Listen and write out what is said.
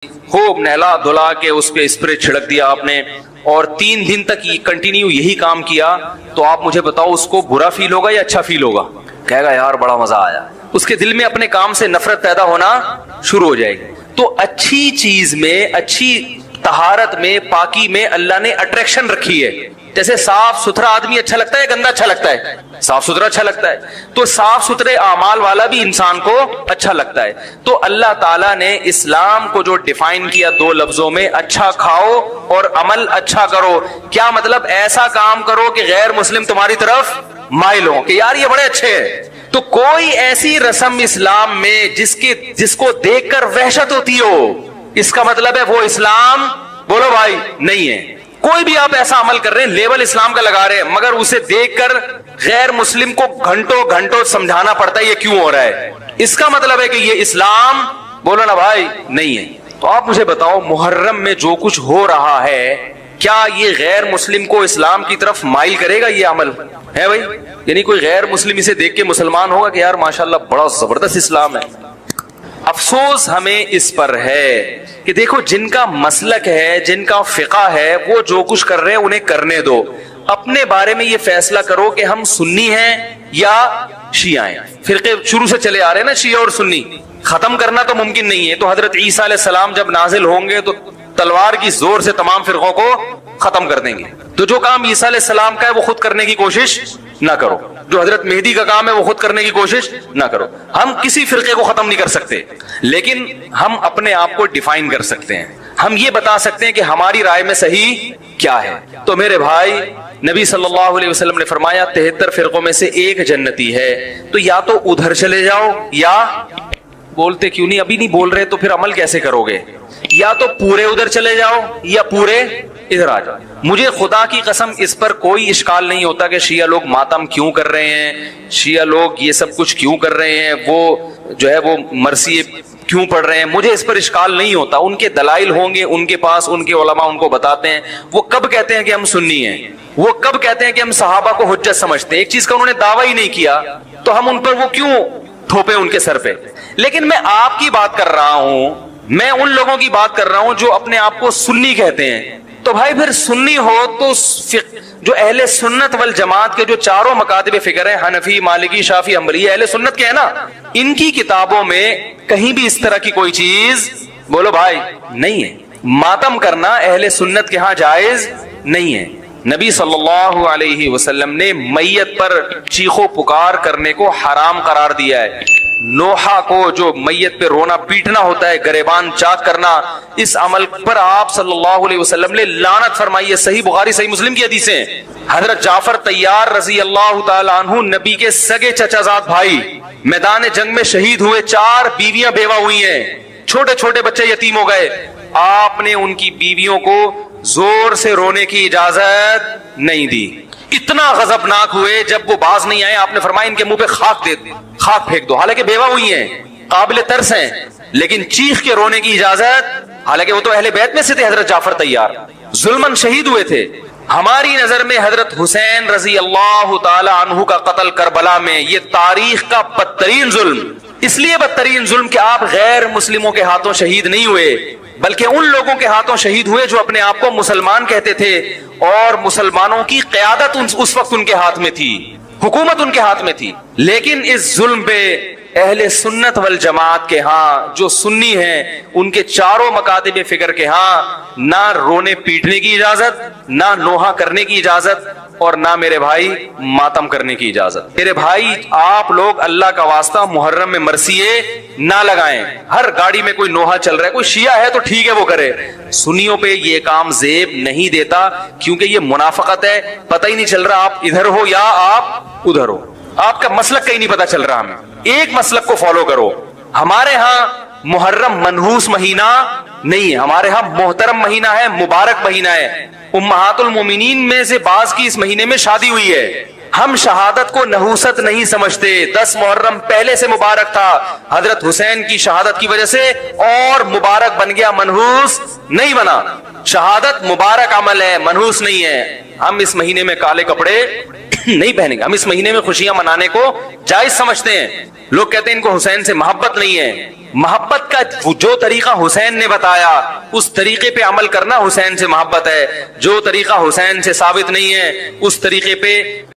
خوب نہلا دھلا کے اس پہ اسپرے چھڑک دیا آپ نے اور 3 دن تک کنٹینیو یہی کام کیا، تو آپ مجھے بتاؤ اس کو برا فیل ہوگا یا اچھا فیل ہوگا؟ کہے گا یار بڑا مزہ آیا۔ اس کے دل میں اپنے کام سے نفرت پیدا ہونا شروع ہو جائے گی۔ تو اچھی چیز میں، اچھی طہارت میں، پاکی میں اللہ نے اٹریکشن رکھی ہے۔ جیسے صاف ستھرا آدمی اچھا لگتا ہے، گندا اچھا لگتا ہے؟ صاف ستھرا اچھا لگتا ہے۔ تو صاف ستھرے اعمال والا بھی انسان کو اچھا لگتا ہے۔ تو اللہ تعالیٰ نے اسلام کو جو ڈیفائن کیا 2 لفظوں میں، اچھا کھاؤ اور عمل اچھا کرو، کیا مطلب؟ ایسا کام کرو کہ غیر مسلم تمہاری طرف مائل ہو کہ یار یہ بڑے اچھے ہیں۔ تو کوئی ایسی رسم اسلام میں جس کو دیکھ کر وحشت ہوتی ہو، اس کا مطلب ہے وہ اسلام بولو بھائی نہیں ہے۔ کوئی بھی آپ ایسا عمل کر رہے ہیں، لیبل اسلام کا لگا رہے ہیں، مگر اسے دیکھ کر غیر مسلم کو گھنٹوں گھنٹوں سمجھانا پڑتا ہے یہ کیوں ہو رہا ہے، اس کا مطلب ہے کہ یہ اسلام بولو نا بھائی نہیں ہے۔ تو آپ مجھے بتاؤ محرم میں جو کچھ ہو رہا ہے، کیا یہ غیر مسلم کو اسلام کی طرف مائل کرے گا؟ یہ عمل ہے بھائی؟ یعنی کوئی غیر مسلم اسے دیکھ کے مسلمان ہوگا کہ یار ماشاءاللہ بڑا زبردست اسلام ہے؟ افسوس ہمیں اس پر ہے کہ دیکھو جن کا مسلک ہے، جن کا فقہ ہے، وہ جو کچھ کر رہے ہیں انہیں کرنے دو۔ اپنے بارے میں یہ فیصلہ کرو کہ ہم سنی ہیں یا شیعہ ہیں۔ فرقے شروع سے چلے آ رہے ہیں نا، شیعہ اور سنی، ختم کرنا تو ممکن نہیں ہے۔ تو حضرت عیسیٰ علیہ السلام جب نازل ہوں گے تو تلوار کی زور سے تمام فرقوں کو ختم کر دیں گے۔ تو جو کام عیسیٰ علیہ السلام کا ہے وہ خود کرنے کی کوشش نہ کرو، جو حضرت مہدی کا کام ہے وہ خود کرنے کی کوشش نہ کرو۔ ہم کسی فرقے کو ختم نہیں کر سکتے، لیکن ہم اپنے آپ کو ڈیفائن کر سکتے ہیں۔ ہم یہ بتا سکتے ہیں کہ ہماری رائے میں صحیح کیا ہے۔ تو میرے بھائی، نبی صلی اللہ علیہ وسلم نے فرمایا 73 فرقوں میں سے ایک جنتی ہے، تو یا تو ادھر چلے جاؤ یا بولتے کیوں نہیں؟ ابھی نہیں بول رہے تو پھر عمل کیسے کرو گے؟ یا تو پورے ادھر چلے جاؤ یا پورے ادھر آ جاؤ۔ مجھے خدا کی قسم اس پر کوئی اشکال نہیں ہوتا کہ شیعہ لوگ ماتم کیوں کر رہے ہیں، شیعہ لوگ یہ سب کچھ کیوں کر رہے ہیں، وہ جو ہے وہ مرثیے کیوں پڑھ رہے ہیں، مجھے اس پر اشکال نہیں ہوتا۔ ان کے دلائل ہوں گے ان کے پاس، ان کے علماء ان کو بتاتے ہیں۔ وہ کب کہتے ہیں کہ ہم سنی ہیں؟ وہ کب کہتے ہیں کہ ہم صحابہ کو حجت سمجھتے ہیں؟ ایک چیز کا انہوں نے دعویٰ ہی نہیں کیا، تو ہم ان پر وہ کیوں تھوپے ان کے سر پہ؟ لیکن میں آپ کی بات کر رہا ہوں، میں ان لوگوں کی بات کر رہا ہوں جو اپنے آپ کو سنی کہتے ہیں۔ تو بھائی پھر سنی ہو تو جو اہل سنت والجماعت کے جو 4 مکاتب فکر ہیں، حنفی، مالکی، شافعی، حنبلی، اہل سنت کے ہیں نا، ان کی کتابوں میں کہیں بھی اس طرح کی کوئی چیز بولو بھائی نہیں ہے۔ ماتم کرنا اہل سنت کے ہاں جائز نہیں ہے۔ نبی صلی اللہ علیہ وسلم نے میت پر چیخو پکار کرنے کو حرام قرار دیا ہے۔ نوحہ کو جو میت پہ رونا پیٹنا ہوتا ہے، گریبان چاک کرنا، اس عمل پر آپ صلی اللہ علیہ وسلم نے لعنت فرمائی ہے۔ صحیح بخاری صحیح مسلم کی حدیثیں ہیں۔ حضرت جعفر طیار رضی اللہ تعالی عنہ نبی کے سگے چچا زاد بھائی میدان جنگ میں شہید ہوئے، 4 بیویاں بیوہ ہوئی ہیں، چھوٹے چھوٹے بچے یتیم ہو گئے۔ آپ نے ان کی بیویوں کو زور سے رونے کی اجازت نہیں دی۔ اتنا غضبناک ہوئے جب وہ باز نہیں آئے، آپ نے فرمایا ان کے منہ پہ خاک پھینک دو۔ حالانکہ بیوہ ہوئی ہیں، قابل ترس ہیں، لیکن چیخ کے رونے کی اجازت، حالانکہ وہ تو اہل بیت میں سے تھے۔ حضرت جعفر طیار ظلماً شہید ہوئے تھے۔ ہماری نظر میں حضرت حسین رضی اللہ تعالی عنہ کا قتل کربلا میں یہ تاریخ کا بدترین ظلم، اس لیے بدترین ظلم کہ آپ غیر مسلموں کے ہاتھوں شہید نہیں ہوئے، بلکہ ان لوگوں کے ہاتھوں شہید ہوئے جو اپنے آپ کو مسلمان کہتے تھے، اور مسلمانوں کی قیادت اس وقت ان کے ہاتھ میں تھی، حکومت ان کے ہاتھ میں تھی۔ لیکن اس ظلم پہ اہل سنت والجماعت کے ہاں جو سنی ہیں، ان کے 4 مکاتب فکر کے ہاں نہ رونے پیٹنے کی اجازت، نہ نوحہ کرنے کی اجازت، اور نہ میرے بھائی ماتم کرنے کی اجازت۔ میرے بھائی آپ لوگ اللہ کا واسطہ محرم میں مرثیے نہ لگائیں۔ ہر گاڑی میں کوئی نوحہ چل رہا ہے، کوئی شیعہ ہے تو ٹھیک ہے وہ کرے، سنیوں پہ یہ کام زیب نہیں دیتا، کیونکہ یہ منافقت ہے۔ پتہ ہی نہیں چل رہا آپ ادھر ہو یا آپ ادھر ہو، آپ کا مسلک کہیں نہیں پتہ چل رہا ہمیں۔ ایک مسلک کو فالو کرو۔ ہمارے ہاں محرم منحوس مہینہ نہیں ہے، ہمارے ہاں محترم مہینہ ہے، مبارک مہینہ ہے۔ امہات المومنین میں سے بعض کی اس مہینے میں شادی ہوئی ہے۔ ہم شہادت کو نحوست نہیں سمجھتے۔ 10 محرم پہلے سے مبارک تھا، حضرت حسین کی شہادت کی وجہ سے اور مبارک بن گیا، منحوس نہیں بنا۔ شہادت مبارک عمل ہے، منحوس نہیں ہے۔ ہم اس مہینے میں کالے کپڑے نہیں پہنیں گے. ہم اس مہینے میں خوشیاں منانے کو جائز سمجھتے ہیں. لوگ کہتے ہیں ان کو حسین سے محبت نہیں ہے. محبت کا جو طریقہ حسین نے بتایا اس طریقے پہ عمل کرنا حسین سے محبت ہے. جو طریقہ حسین سے ثابت نہیں ہے اس طریقے پہ